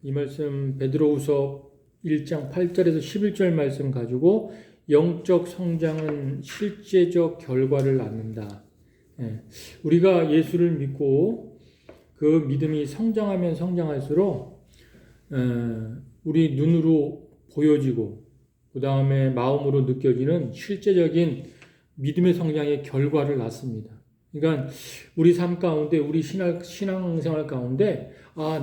이 말씀 베드로후서 1장 8절에서 11절 말씀 가지고 영적 성장은 실제적 결과를 낳는다. 우리가 예수를 믿고 그 믿음이 성장하면 성장할수록 우리 눈으로 보여지고 그 다음에 마음으로 느껴지는 실제적인 믿음의 성장의 결과를 낳습니다. 그러니까 우리 삶 가운데, 우리 신앙생활 가운데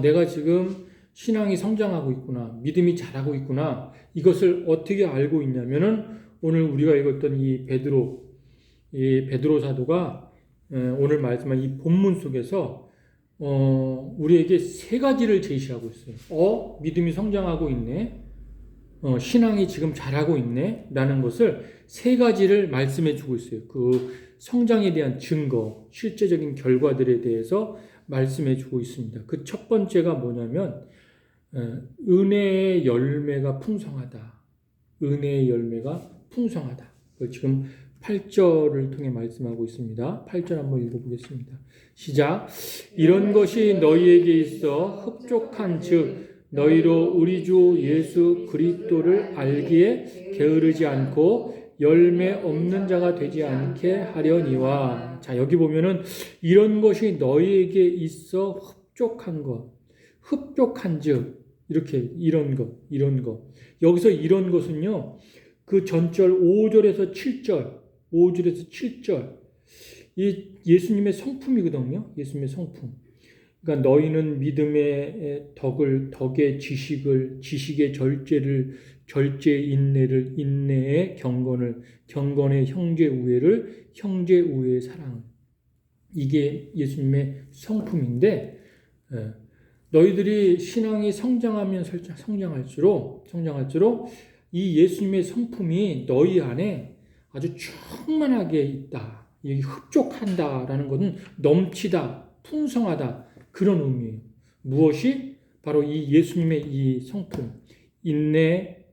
내가 지금 신앙이 성장하고 있구나, 믿음이 자라고 있구나, 이것을 어떻게 알고 있냐면은 오늘 우리가 읽었던 이 베드로 사도가 오늘 말씀한 이 본문 속에서 우리에게 세 가지를 제시하고 있어요. 믿음이 성장하고 있네. 신앙이 지금 자라고 있네. 라는 것을 세 가지를 말씀해 주고 있어요. 그 성장에 대한 증거, 실제적인 결과들에 대해서 말씀해 주고 있습니다. 그 첫 번째가 뭐냐면 은혜의 열매가 풍성하다. 은혜의 열매가 풍성하다. 지금 8절을 통해 말씀하고 있습니다. 8절 한번 읽어보겠습니다. 시작. 이런 것이 너희에게 있어 흡족한 즉 너희로 우리 주 예수 그리스도를 알기에 게으르지 않고 열매 없는 자가 되지 않게 하려니와. 자, 여기 보면은 이런 것이 너희에게 있어 흡족한 것, 흡족한 즉 이렇게 이런 것. 여기서 이런 것은요. 그 전절 5절에서 7절 이 예수님의 성품이거든요. 예수님의 성품. 그러니까 너희는 믿음의 덕의 지식의 절제의 인내를, 인내의 경건의 형제 우애를, 형제 우애의 사랑. 이게 예수님의 성품인데, 너희들이 신앙이 성장하면 성장할수록 이 예수님의 성품이 너희 안에 아주 충만하게 있다. 여기 흡족한다라는 것은 넘치다, 풍성하다. 그런 의미예요. 무엇이? 바로 이 예수님의 이 성품, 인내,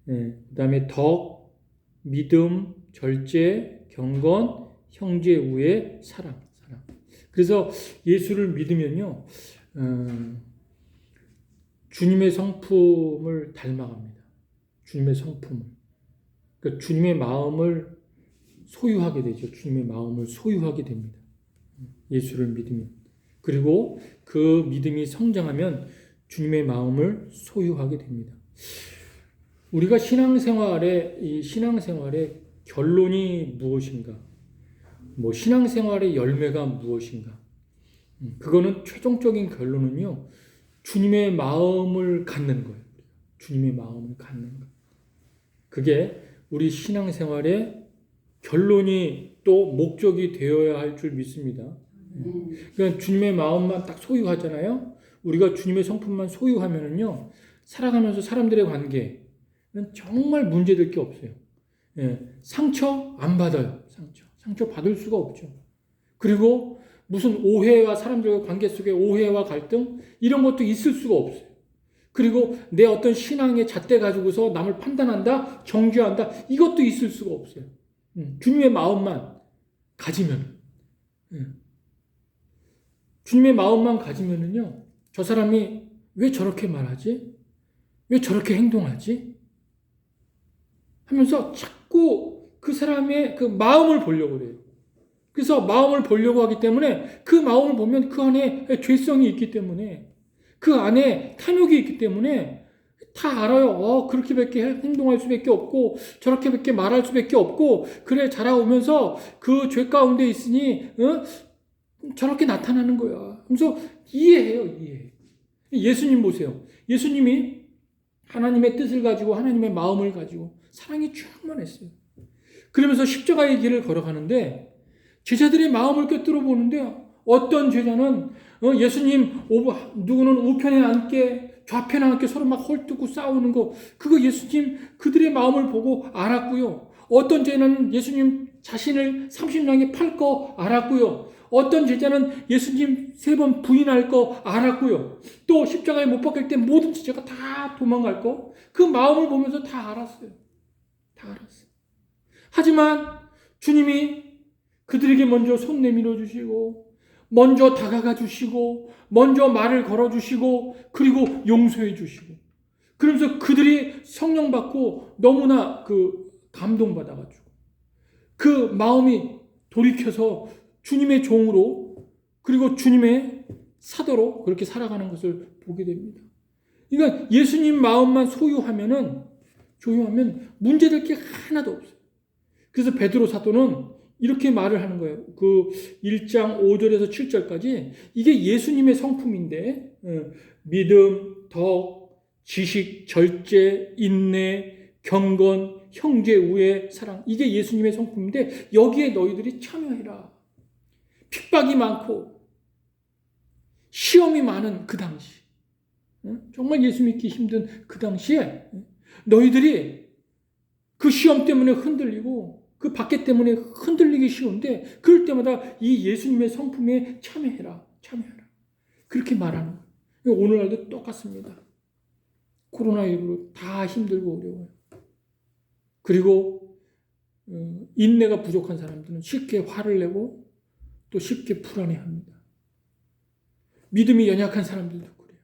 그 다음에 덕, 믿음, 절제, 경건, 형제 우애, 사랑. 그래서 예수를 믿으면요, 주님의 성품을 닮아갑니다. 주님의 성품을. 그러니까 주님의 마음을 소유하게 되죠. 주님의 마음을 소유하게 됩니다. 예수를 믿으면. 그리고 그 믿음이 성장하면 주님의 마음을 소유하게 됩니다. 우리가 신앙생활의 결론이 무엇인가? 신앙생활의 열매가 무엇인가? 그거는 최종적인 결론은요. 주님의 마음을 갖는 거예요. 주님의 마음을 갖는 것. 그게 우리 신앙생활의 결론이 또 목적이 되어야 할 줄 믿습니다. 그러니까 주님의 마음만 딱 소유하잖아요. 우리가 주님의 성품만 소유하면은요, 살아가면서 사람들의 관계는 정말 문제될 게 없어요. 상처 안 받아요. 상처 받을 수가 없죠. 그리고 무슨 오해와 사람들과 관계 속에 오해와 갈등 이런 것도 있을 수가 없어요. 그리고 내 어떤 신앙의 잣대 가지고서 남을 판단한다, 정죄한다 이것도 있을 수가 없어요. 주님의 마음만 가지면. 주님의 마음만 가지면은요, 저 사람이 왜 저렇게 말하지? 왜 저렇게 행동하지? 하면서 자꾸 그 사람의 그 마음을 보려고 그래요. 그래서 마음을 보려고 하기 때문에 그 마음을 보면 그 안에 죄성이 있기 때문에 그 안에 탐욕이 있기 때문에 다 알아요. 그렇게밖에 행동할 수밖에 없고 저렇게밖에 말할 수밖에 없고 그래 자라오면서 그 죄 가운데 있으니 저렇게 나타나는 거야. 그래서 이해해요. 예수님 보세요. 예수님이 하나님의 뜻을 가지고 하나님의 마음을 가지고 사랑이 충만했어요. 그러면서 십자가의 길을 걸어가는데 제자들의 마음을 꿰뚫어 보는데 어떤 제자는 예수님 누구는 우편에 앉게 좌편에 앉게 서로 막 헐뜯고 싸우는 거 그거 예수님 그들의 마음을 보고 알았고요. 어떤 제자는 예수님 자신을 30냥에 팔 거 알았고요. 어떤 제자는 예수님 3번 부인할 거 알았고요. 또 십자가에 못 박힐 때 모든 제자가 다 도망갈 거 그 마음을 보면서 다 알았어요. 하지만 주님이 그들에게 먼저 손 내밀어 주시고 먼저 다가가 주시고 먼저 말을 걸어 주시고 그리고 용서해 주시고 그러면서 그들이 성령 받고 너무나 감동받아 가지고 그 마음이 돌이켜서 주님의 종으로 그리고 주님의 사도로 그렇게 살아가는 것을 보게 됩니다. 그러니까 예수님 마음만 조용하면 문제될 게 하나도 없어요. 그래서 베드로 사도는 이렇게 말을 하는 거예요. 1장 5절에서 7절까지 이게 예수님의 성품인데 믿음, 덕, 지식, 절제, 인내, 경건, 형제 우애, 사랑 이게 예수님의 성품인데 여기에 너희들이 참여해라. 핍박이 많고 시험이 많은 그 당시 정말 예수 믿기 힘든 그 당시에 너희들이 그 시험 때문에 흔들리고 그 박해 때문에 흔들리기 쉬운데 그럴 때마다 이 예수님의 성품에 참여해라. 그렇게 말하는 거예요. 오늘날도 똑같습니다. 코로나19로 다 힘들고 어려워요. 그리고 인내가 부족한 사람들은 쉽게 화를 내고 또 쉽게 불안해합니다. 믿음이 연약한 사람들도 그래요.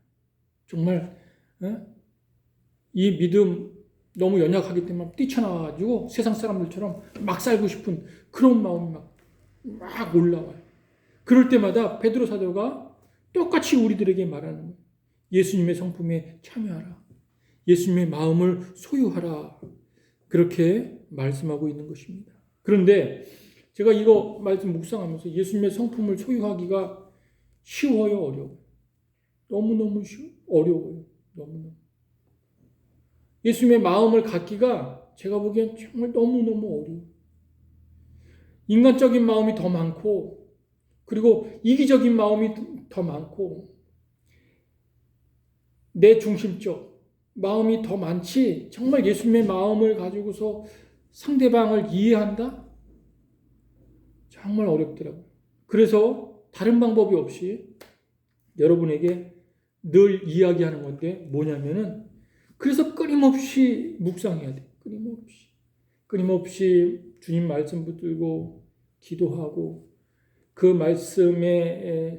정말 이 믿음 너무 연약하기 때문에 뛰쳐나와가지고 세상 사람들처럼 막 살고 싶은 그런 마음이 막 올라와요. 그럴 때마다 베드로 사도가 똑같이 우리들에게 말하는 거예요. 예수님의 성품에 참여하라. 예수님의 마음을 소유하라. 그렇게 말씀하고 있는 것입니다. 그런데 제가 이거 말씀 묵상하면서 예수님의 성품을 소유하기가 쉬워요, 어려워요? 너무너무 어려워요. 너무너무. 예수님의 마음을 갖기가 제가 보기엔 정말 너무너무 어려워요. 인간적인 마음이 더 많고 그리고 이기적인 마음이 더 많고 내 중심적 마음이 더 많지 정말 예수님의 마음을 가지고서 상대방을 이해한다? 정말 어렵더라고요. 그래서 다른 방법이 없이 여러분에게 늘 이야기하는 건데 뭐냐면은 그래서 끊임없이 묵상해야 돼. 끊임없이 주님 말씀 붙들고 기도하고 그 말씀이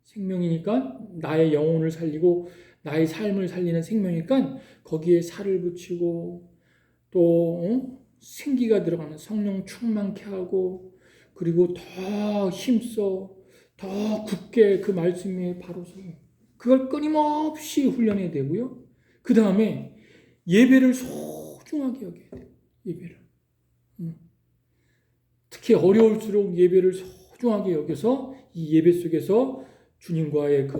생명이니까 나의 영혼을 살리고 나의 삶을 살리는 생명이니까 거기에 살을 붙이고 또 생기가 들어가는 성령 충만케 하고 그리고 더 힘써 더 굳게 그 말씀에 바로 서 그걸 끊임없이 훈련해야 되고요. 그 다음에 예배를 소중하게 여겨야 돼요. 예배를. 특히 어려울수록 예배를 소중하게 여겨서 이 예배 속에서 주님과의 그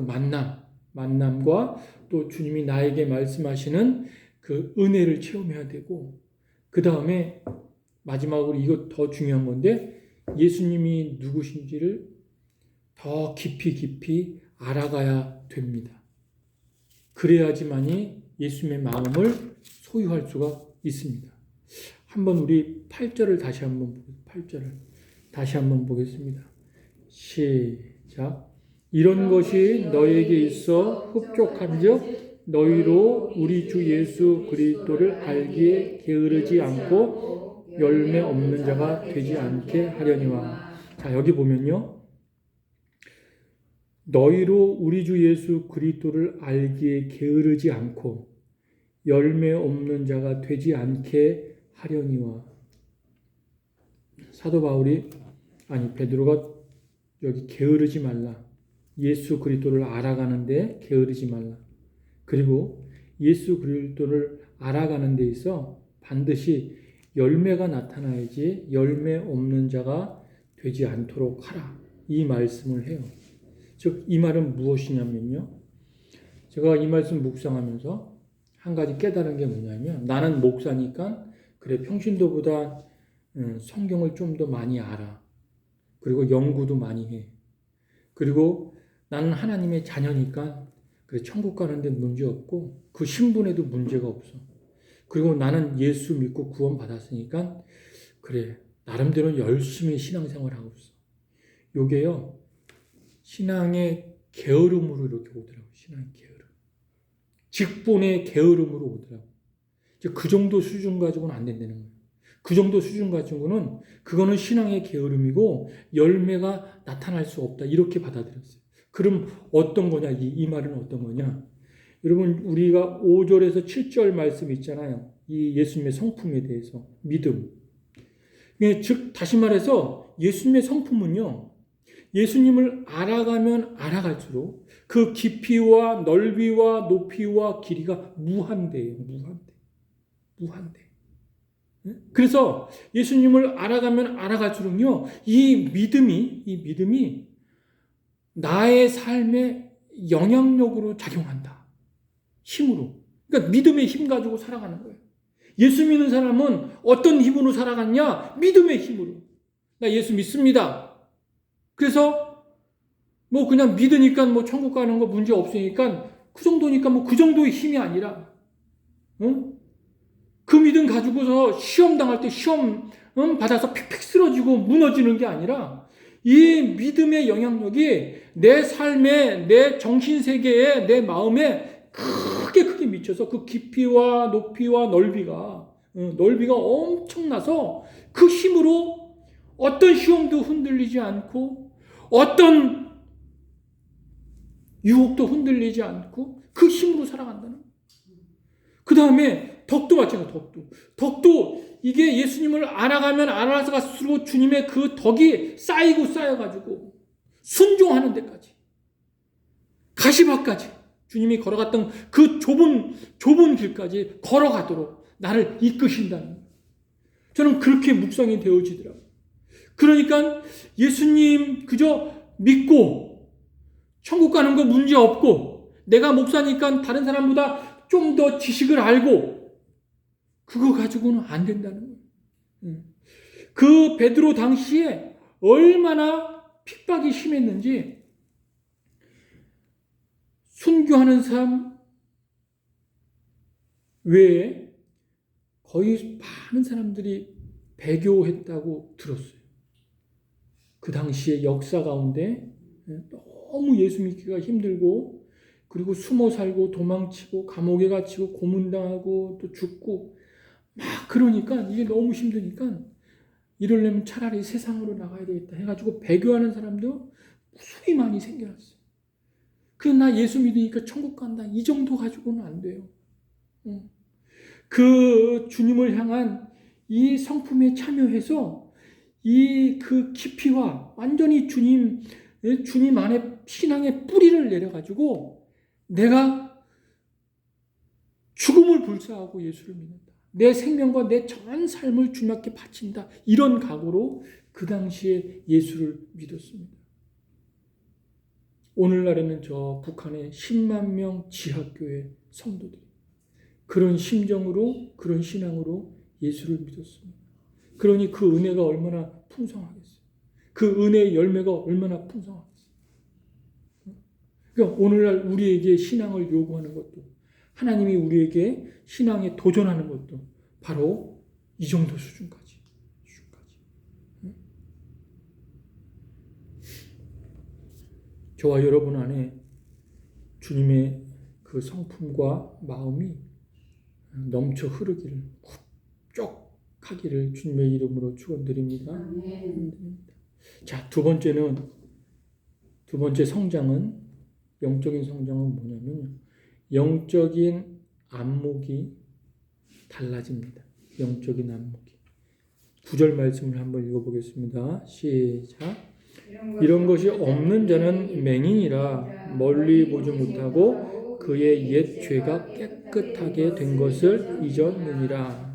만남과 또 주님이 나에게 말씀하시는 그 은혜를 체험해야 되고 그 다음에 마지막으로 이거 더 중요한 건데 예수님이 누구신지를 더 깊이 알아가야 됩니다. 그래야지만이 예수님의 마음을 소유할 수가 있습니다. 한번 우리 8절을 다시 한번 보겠습니다. 시작. 이런 것이 너에게 있어 흡족한즉 너희로 우리 주 예수 그리스도를 알기에 게으르지 않고 열매 없는 자가 되지 않게 하려니와. 자, 여기 보면요. 너희로 우리 주 예수 그리스도를 알기에 게으르지 않고 열매 없는 자가 되지 않게 하려니와. 사도 베드로가 여기 게으르지 말라. 예수 그리스도를 알아가는데 게으르지 말라. 그리고 예수 그리스도를 알아가는 데 있어 반드시 열매가 나타나야지 열매 없는 자가 되지 않도록 하라. 이 말씀을 해요. 즉 이 말은 무엇이냐면요. 제가 이 말씀 묵상하면서 한 가지 깨달은 게 뭐냐면 나는 목사니까 그래 평신도보다 성경을 좀 더 많이 알아. 그리고 연구도 많이 해. 그리고 나는 하나님의 자녀니까 그래 천국 가는데 문제 없고 그 신분에도 문제가 없어. 그리고 나는 예수 믿고 구원 받았으니까 그래 나름대로 열심히 신앙생활하고 있어. 요게요. 신앙의 게으름으로 이렇게 오더라고요. 신앙의 게으름. 직분의 게으름으로 오더라고요. 그 정도 수준 가지고는 안 된다는 거예요. 그 정도 수준 가지고는 그거는 신앙의 게으름이고 열매가 나타날 수 없다. 이렇게 받아들였어요. 그럼 어떤 거냐? 이 말은 어떤 거냐? 여러분 우리가 5절에서 7절 말씀 있잖아요. 이 예수님의 성품에 대해서 믿음. 즉 다시 말해서 예수님의 성품은요. 예수님을 알아가면 알아갈수록 그 깊이와 넓이와 높이와 길이가 무한대예요. 무한대. 그래서 예수님을 알아가면 알아갈수록요. 이 믿음이 나의 삶에 영향력으로 작용한다. 힘으로. 그러니까 믿음의 힘 가지고 살아가는 거예요. 예수 믿는 사람은 어떤 힘으로 살아갔냐? 믿음의 힘으로. 나 예수 믿습니다. 그래서 뭐 그냥 믿으니까 뭐 천국 가는 거 문제 없으니까 그 정도니까 뭐 그 정도의 힘이 아니라 그 믿음 가지고서 시험 당할 때 시험 받아서 픽픽 쓰러지고 무너지는 게 아니라 이 믿음의 영향력이 내 삶에, 내 정신세계에, 내 마음에 크게 미쳐서 그 깊이와 높이와 넓이가 엄청나서 그 힘으로 어떤 시험도 흔들리지 않고 어떤 유혹도 흔들리지 않고 그 힘으로 살아간다는 거예요. 그 다음에 덕도 마찬가지예요. 덕도 이게 예수님을 알아가면 알아갈수록 주님의 그 덕이 쌓여가지고 순종하는 데까지 가시밭까지 주님이 걸어갔던 그 좁은 길까지 걸어가도록 나를 이끄신다는 거예요. 저는 그렇게 묵상이 되어지더라고요. 그러니까 예수님 그저 믿고 천국 가는 거 문제 없고 내가 목사니까 다른 사람보다 좀 더 지식을 알고 그거 가지고는 안 된다는 거예요. 그 베드로 당시에 얼마나 핍박이 심했는지 순교하는 사람 외에 거의 많은 사람들이 배교했다고 들었어요. 그 당시의 역사 가운데 너무 예수 믿기가 힘들고 그리고 숨어 살고 도망치고 감옥에 갇히고 고문당하고 또 죽고 막 그러니까 이게 너무 힘드니까 이러려면 차라리 세상으로 나가야 되겠다 해가지고 배교하는 사람도 무수히 많이 생겨났어요. 그래 나 예수 믿으니까 천국 간다 이 정도 가지고는 안 돼요. 그 주님을 향한 이 성품에 참여해서 이 그 깊이와 완전히 주님 안에 신앙의 뿌리를 내려가지고 내가 죽음을 불사하고 예수를 믿는다. 내 생명과 내 전 삶을 주님께 바친다. 이런 각오로 그 당시에 예수를 믿었습니다. 오늘날에는 저 북한의 10만 명 지하교회 성도들이 그런 심정으로 그런 신앙으로 예수를 믿었습니다. 그러니 그 은혜가 얼마나 풍성하겠어요. 그 은혜의 열매가 얼마나 풍성하겠어요. 그러니까 오늘날 우리에게 신앙을 요구하는 것도 하나님이 우리에게 신앙에 도전하는 것도 바로 이 정도 수준까지. 저와 여러분 안에 주님의 그 성품과 마음이 넘쳐 흐르기를 흡족하기를 주님의 이름으로 축원드립니다. 자, 두 번째 성장은 영적인 성장은 뭐냐면 영적인 안목이 달라집니다. 영적인 안목이. 9절 말씀을 한번 읽어보겠습니다. 시작. 이런 것이 없는 자는 맹인이라 멀리 보지 못하고 그의 옛 죄가 깨끗하게 된 것을 잊었느니라.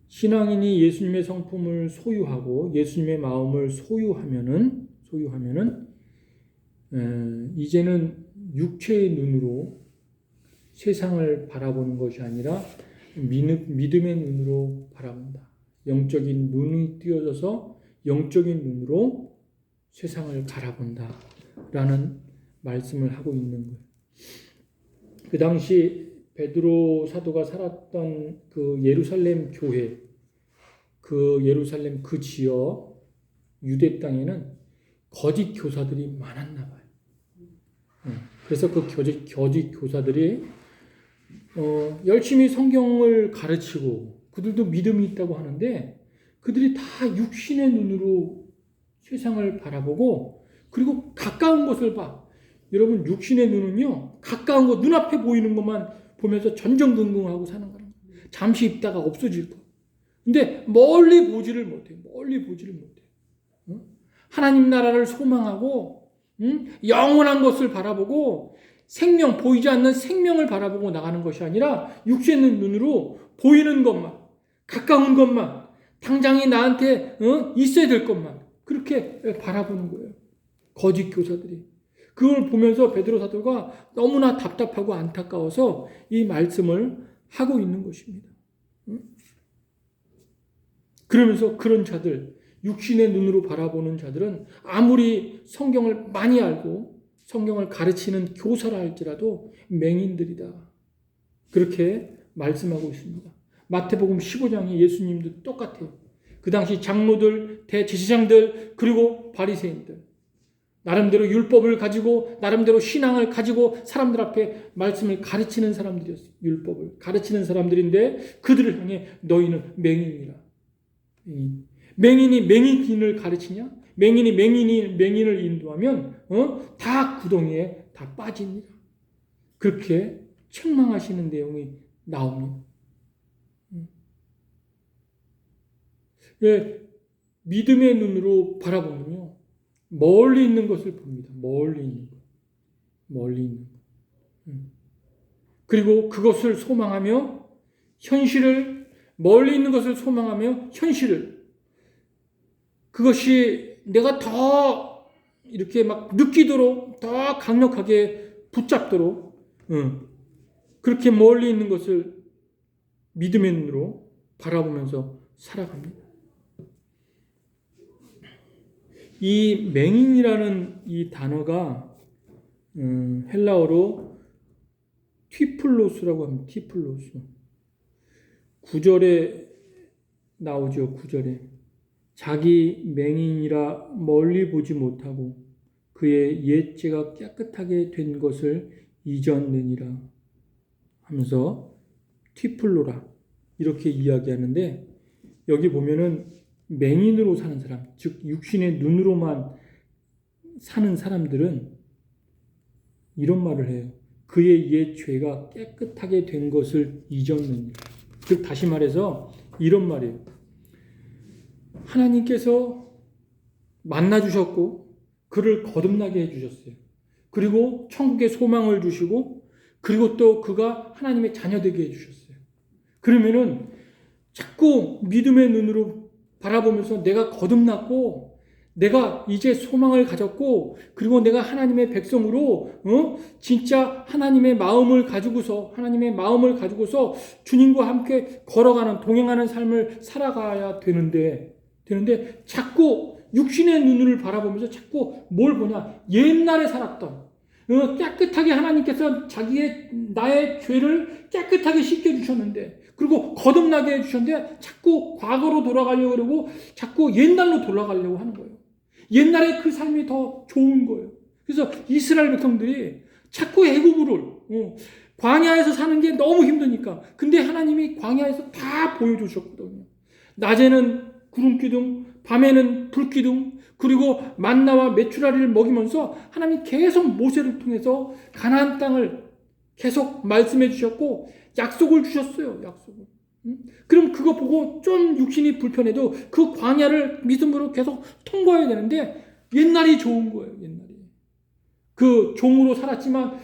신앙인이 예수님의 성품을 소유하고 예수님의 마음을 소유하면은 이제는 육체의 눈으로 세상을 바라보는 것이 아니라 믿음의 눈으로 바라본다. 영적인 눈이 띄어져서 영적인 눈으로 세상을 바라본다. 라는 말씀을 하고 있는 거예요. 그 당시 베드로 사도가 살았던 그 예루살렘 교회, 그 예루살렘 그 지역 유대 땅에는 거짓 교사들이 많았나 봐요. 그래서 그 거짓 교사들이 열심히 성경을 가르치고 그들도 믿음이 있다고 하는데 그들이 다 육신의 눈으로 세상을 바라보고 그리고 가까운 것을 봐. 여러분 육신의 눈은요. 가까운 것 눈앞에 보이는 것만 보면서 전전긍긍하고 사는 거예요. 잠시 있다가 없어질 거. 근데 멀리 보지를 못해. 멀리 보지를 못해. 하나님 나라를 소망하고 영원한 것을 바라보고 생명, 보이지 않는 생명을 바라보고 나가는 것이 아니라 육신의 눈으로 보이는 것만, 가까운 것만, 당장이 나한테 있어야 될 것만 그렇게 바라보는 거예요. 거짓 교사들이. 그걸 보면서 베드로 사도가 너무나 답답하고 안타까워서 이 말씀을 하고 있는 것입니다. 그러면서 그런 자들, 육신의 눈으로 바라보는 자들은 아무리 성경을 많이 알고 성경을 가르치는 교사라 할지라도 맹인들이다. 그렇게 말씀하고 있습니다. 마태복음 15장에 예수님도 똑같아요. 그 당시 장로들, 대제사장들, 그리고 바리새인들. 나름대로 율법을 가지고 나름대로 신앙을 가지고 사람들 앞에 말씀을 가르치는 사람들이었어요. 율법을 가르치는 사람들인데 그들을 향해 너희는 맹인이라. 맹인이 맹인을 가르치냐? 맹인이 맹인을 인도하면 다 구덩이에 다 빠집니다. 그렇게 책망하시는 내용이 나옵니다. 예, 믿음의 눈으로 바라보면요. 멀리 있는 것을 봅니다. 멀리 있는 것. 멀리 있는 것. 그리고 그것을 소망하며 현실을 멀리 있는 것을 소망하며 현실을 그것이 내가 더 이렇게 막 느끼도록 더 강력하게 붙잡도록 그렇게 멀리 있는 것을 믿음의 눈으로 바라보면서 살아갑니다. 이 맹인이라는 이 단어가 헬라어로 티플로스라고 합니다. 티플로스. 9절에 나오죠. 9절에. 자기 맹인이라 멀리 보지 못하고 그의 옛죄가 깨끗하게 된 것을 잊었느니라 하면서 티플로라 이렇게 이야기하는데 여기 보면은 맹인으로 사는 사람, 즉 육신의 눈으로만 사는 사람들은 이런 말을 해요. 그의 옛 죄가 깨끗하게 된 것을 잊었느니라. 즉 다시 말해서 이런 말이에요. 하나님께서 만나주셨고 그를 거듭나게 해주셨어요. 그리고 천국의 소망을 주시고 그리고 또 그가 하나님의 자녀 되게 해주셨어요. 그러면은 자꾸 믿음의 눈으로 바라보면서 내가 거듭났고 내가 이제 소망을 가졌고 그리고 내가 하나님의 백성으로 진짜 하나님의 마음을 가지고서 주님과 함께 걸어가는 동행하는 삶을 살아가야 되는데 자꾸 육신의 눈을 바라보면서 자꾸 뭘 보냐 옛날에 살았던 깨끗하게 하나님께서 나의 죄를 깨끗하게 씻겨주셨는데 그리고 거듭나게 해주셨는데 자꾸 과거로 돌아가려고 그러고 자꾸 옛날로 돌아가려고 하는 거예요. 옛날에 그 삶이 더 좋은 거예요. 그래서 이스라엘 백성들이 자꾸 애굽으로 광야에서 사는 게 너무 힘드니까 근데 하나님이 광야에서 다 보여주셨거든요. 낮에는 구름기둥, 밤에는 불기둥 그리고 만나와 메추라리를 먹이면서 하나님이 계속 모세를 통해서 가나안 땅을 계속 말씀해 주셨고 약속을 주셨어요. 약속을. 그럼 그거 보고 좀 육신이 불편해도 그 광야를 믿음으로 계속 통과해야 되는데 옛날이 좋은 거예요. 옛날이. 그 종으로 살았지만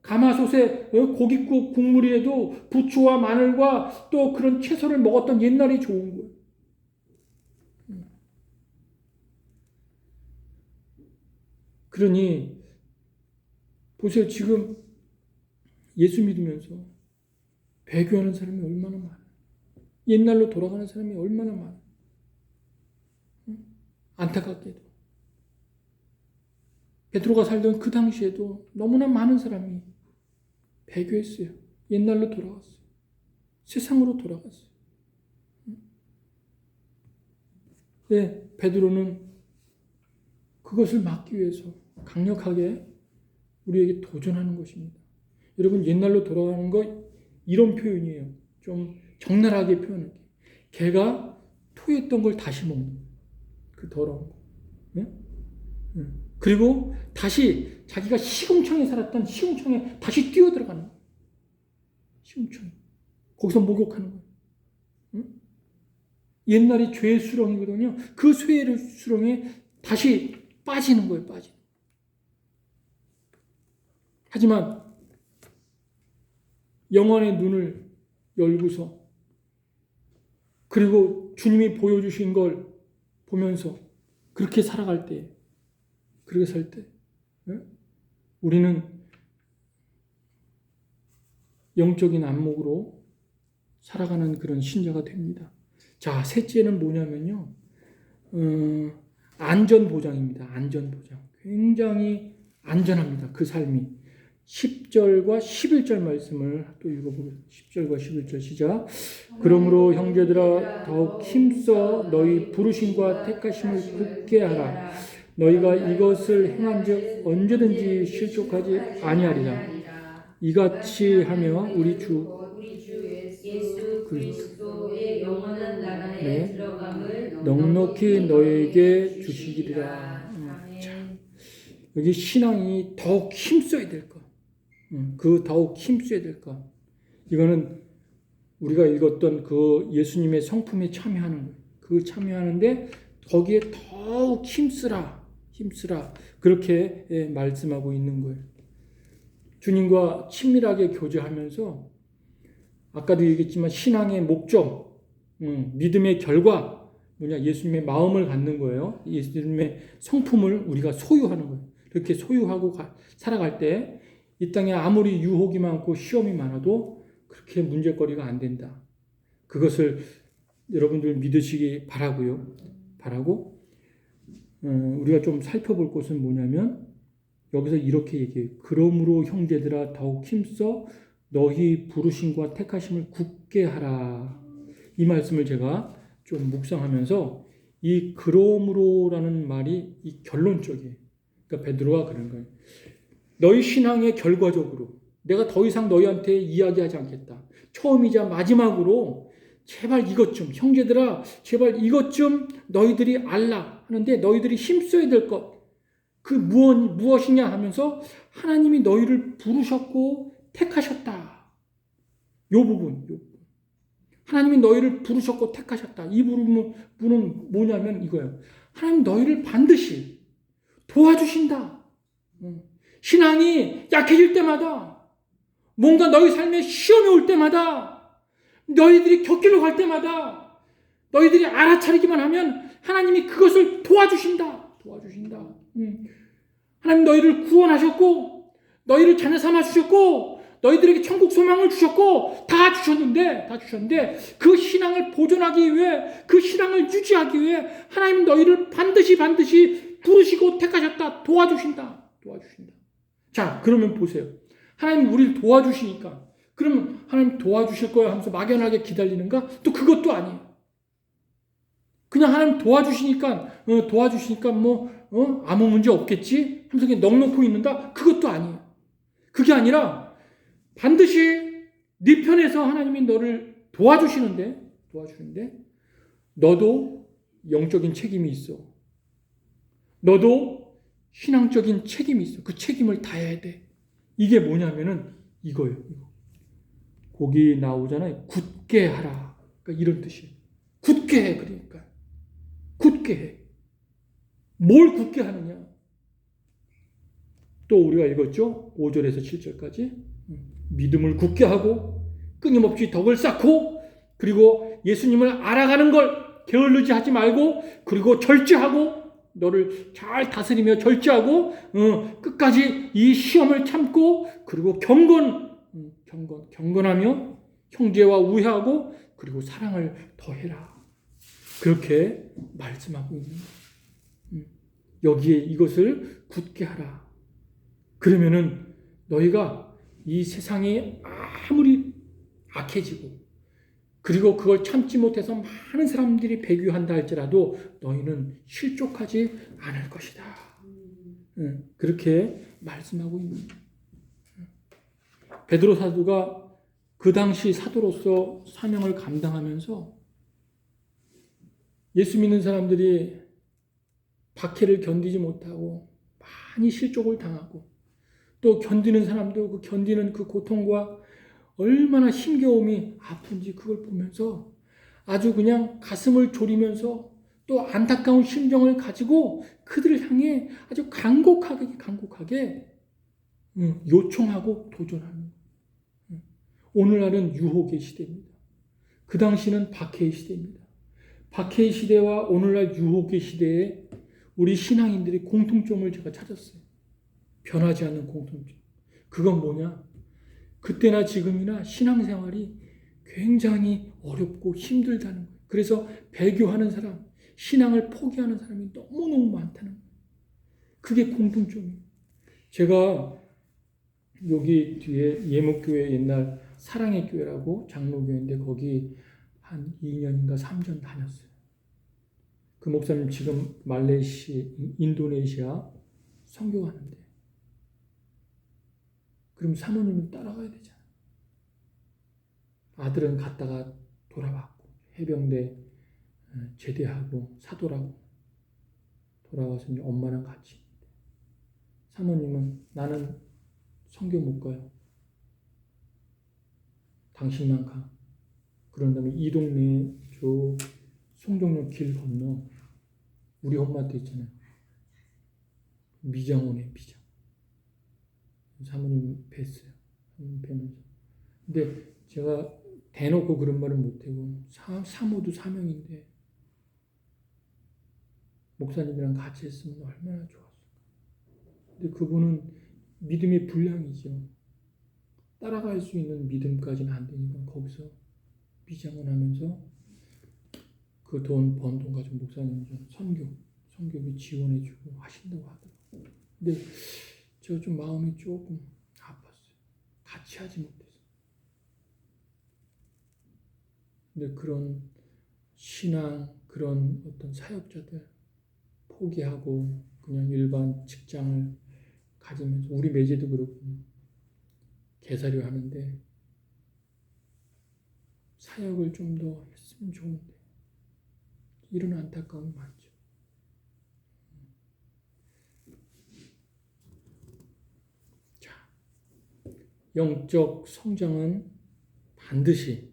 가마솥에 고깃국 국물이라도 부추와 마늘과 또 그런 채소를 먹었던 옛날이 좋은 거예요. 그러니 보세요. 지금 예수 믿으면서 배교하는 사람이 얼마나 많아요. 옛날로 돌아가는 사람이 얼마나 많아요. 안타깝게도. 베드로가 살던 그 당시에도 너무나 많은 사람이 배교했어요. 옛날로 돌아갔어요. 세상으로 돌아갔어요. 네, 베드로는 그것을 막기 위해서 강력하게 우리에게 도전하는 것입니다. 여러분 옛날로 돌아가는 거 이런 표현이에요. 좀 적나라하게 표현하게. 개가 토했던 걸 다시 먹는 거예요. 그 더러운 거. 응? 응. 그리고 다시 자기가 시궁창에 살았던 시궁창에 다시 뛰어들어가는 거예요. 시궁창. 거기서 목욕하는 거예요. 응? 옛날이 죄의 수렁이거든요. 그 죄의 수렁에 다시 빠지는 거예요. 빠지는. 하지만 영혼의 눈을 열고서 그리고 주님이 보여주신 걸 보면서 그렇게 살아갈 때, 그렇게 살 때, 우리는 영적인 안목으로 살아가는 그런 신자가 됩니다. 자, 셋째는 뭐냐면요, 안전보장입니다. 안전보장. 굉장히 안전합니다. 그 삶이. 10절과 11절 말씀을 또 읽어보겠습니다. 10절과 11절 시작. 그러므로 형제들아 더욱 힘써 너희 부르심과 택하심을 굳게 하라. 너희가 이것을 행한즉 언제든지 실족하지 아니하리라. 이같이 하며 우리 주 예수 그리스도의 영원한 나라에 네, 들어감을 넉넉히 너에게 주시리라. 여기 신앙이 더욱 힘써야 될 것. 그 더욱 힘써야 될 것. 이거는 우리가 읽었던 그 예수님의 성품에 참여하는 거예요. 그 참여하는데 거기에 더욱 힘쓰라. 힘쓰라. 그렇게 말씀하고 있는 거예요. 주님과 친밀하게 교제하면서 아까도 얘기했지만 신앙의 목적, 믿음의 결과 뭐냐 예수님의 마음을 갖는 거예요. 예수님의 성품을 우리가 소유하는 거예요. 그렇게 소유하고 살아갈 때 이 땅에 아무리 유혹이 많고 시험이 많아도 그렇게 문제거리가 안 된다. 그것을 여러분들 믿으시기 바라고요. 바라고 우리가 좀 살펴볼 것은 뭐냐면 여기서 이렇게 얘기해요. 그러므로 형제들아 더욱 힘써 너희 부르심과 택하심을 굳게 하라. 이 말씀을 제가 좀 묵상하면서 이 그러므로라는 말이 이 결론적이에요. 그러니까 베드로가 그런 거예요. 너희 신앙의 결과적으로 내가 더 이상 너희한테 이야기하지 않겠다. 처음이자 마지막으로 제발 이것 좀 형제들아 제발 이것 좀 너희들이 알라 하는데 너희들이 힘써야 될 것. 그 무엇이냐 하면서 하나님이 너희를 부르셨고 택하셨다. 요 부분. 하나님이 너희를 부르셨고 택하셨다. 이 부분은 뭐냐면 이거예요. 하나님 너희를 반드시 도와주신다. 신앙이 약해질 때마다 뭔가 너희 삶에 시험이 올 때마다 너희들이 곁길로 갈 때마다 너희들이 알아차리기만 하면 하나님이 그것을 도와주신다. 도와주신다. 하나님 너희를 구원하셨고 너희를 자녀 삼아 주셨고 너희들에게 천국 소망을 주셨고 다 주셨는데 그 신앙을 보존하기 위해 그 신앙을 유지하기 위해 하나님 너희를 반드시 부르시고 택하셨다. 도와주신다. 자, 그러면 보세요. 하나님 우리를 도와주시니까 그러면 하나님 도와주실 거야 하면서 막연하게 기다리는가? 또 그것도 아니에요. 그냥 하나님 도와주시니까 아무 문제 없겠지 하면서 그냥 넉넉히 있는다? 그것도 아니에요. 그게 아니라 반드시 네 편에서 하나님이 너를 도와주시는데 너도 영적인 책임이 있어. 너도 신앙적인 책임이 있어. 그 책임을 다해야 돼. 이게 뭐냐면은 이거예요. 거기 나오잖아요. 굳게 하라. 그러니까 이런 뜻이에요. 굳게 해. 그러니까 굳게 해. 뭘 굳게 하느냐? 또 우리가 읽었죠? 5절에서 7절까지 믿음을 굳게 하고 끊임없이 덕을 쌓고 그리고 예수님을 알아가는 걸 게을르지 하지 말고 그리고 절제하고 너를 잘 다스리며 절제하고 끝까지 이 시험을 참고 그리고 경건하며 형제와 우애하고 그리고 사랑을 더해라. 그렇게 말씀하고 있는 거예요. 여기에 이것을 굳게 하라. 그러면은 너희가 이 세상이 아무리 악해지고 그리고 그걸 참지 못해서 많은 사람들이 배교한다 할지라도 너희는 실족하지 않을 것이다. 그렇게 말씀하고 있는 거예요. 베드로 사도가 그 당시 사도로서 사명을 감당하면서 예수 믿는 사람들이 박해를 견디지 못하고 많이 실족을 당하고 또 견디는 사람도 그 견디는 그 고통과 얼마나 힘겨움이 아픈지 그걸 보면서 아주 그냥 가슴을 졸이면서 또 안타까운 심정을 가지고 그들을 향해 아주 간곡하게 요청하고 도전하는 거예요. 오늘날은 유혹의 시대입니다. 그 당시는 박해의 시대입니다. 박해의 시대와 오늘날 유혹의 시대에 우리 신앙인들이 공통점을 제가 찾았어요. 변하지 않는 공통점. 그건 뭐냐? 그때나 지금이나 신앙생활이 굉장히 어렵고 힘들다는 거예요. 그래서 배교하는 사람, 신앙을 포기하는 사람이 너무너무 많다는 거예요. 그게 공통점이에요. 제가 여기 뒤에 예목교회 옛날 사랑의 교회라고 장로교회인데 거기 한 2년인가 3년 다녔어요. 그 목사님 지금 인도네시아 선교 가는데 그럼 사모님은 따라가야 되잖아. 아들은 갔다가 돌아왔고 해병대 제대하고 사도라고 돌아와서 이제 엄마랑 같이 있는데 사모님은 나는 선교 못 가요. 당신만 가. 그런 다음에 이 동네에 저 송정역 길 건너 우리 엄마도 있잖아요. 미장원에 미장. 사모님 뵀어요. 사모님 뵈면서. 근데 제가 대놓고 그런 말을 못하고 사모도 사명인데 목사님이랑 같이 했으면 얼마나 좋았을까. 근데 그분은 믿음의 분량이죠. 따라갈 수 있는 믿음까지는 안 되니까 거기서 미장원 하면서 그 번 돈 가지고 목사님 좀 선교비 지원해주고 하신다고 하더라고요. 근데 저 좀 마음이 조금 아팠어요. 같이 하지 못해서. 근데 그런 신앙, 그런 어떤 사역자들 포기하고 그냥 일반 직장을 가지면서 우리 매제도 그렇군요. 개사료 하는데 사역을 좀 더 했으면 좋은데 이런 안타까움이 많죠. 자, 영적 성장은 반드시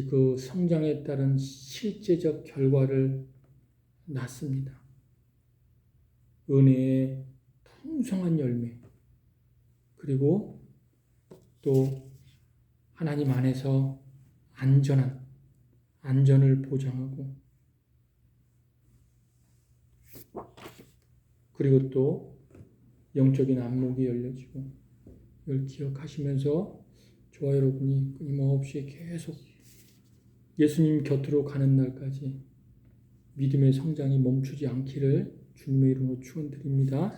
그 성장에 따른 실제적 결과를 낳습니다. 은혜의 풍성한 열매, 그리고 또 하나님 안에서 안전을 보장하고, 그리고 또 영적인 안목이 열려지고, 이걸 기억하시면서 저와 여러분이 끊임없이 계속 예수님 곁으로 가는 날까지 믿음의 성장이 멈추지 않기를 주님의 이름으로 축원드립니다.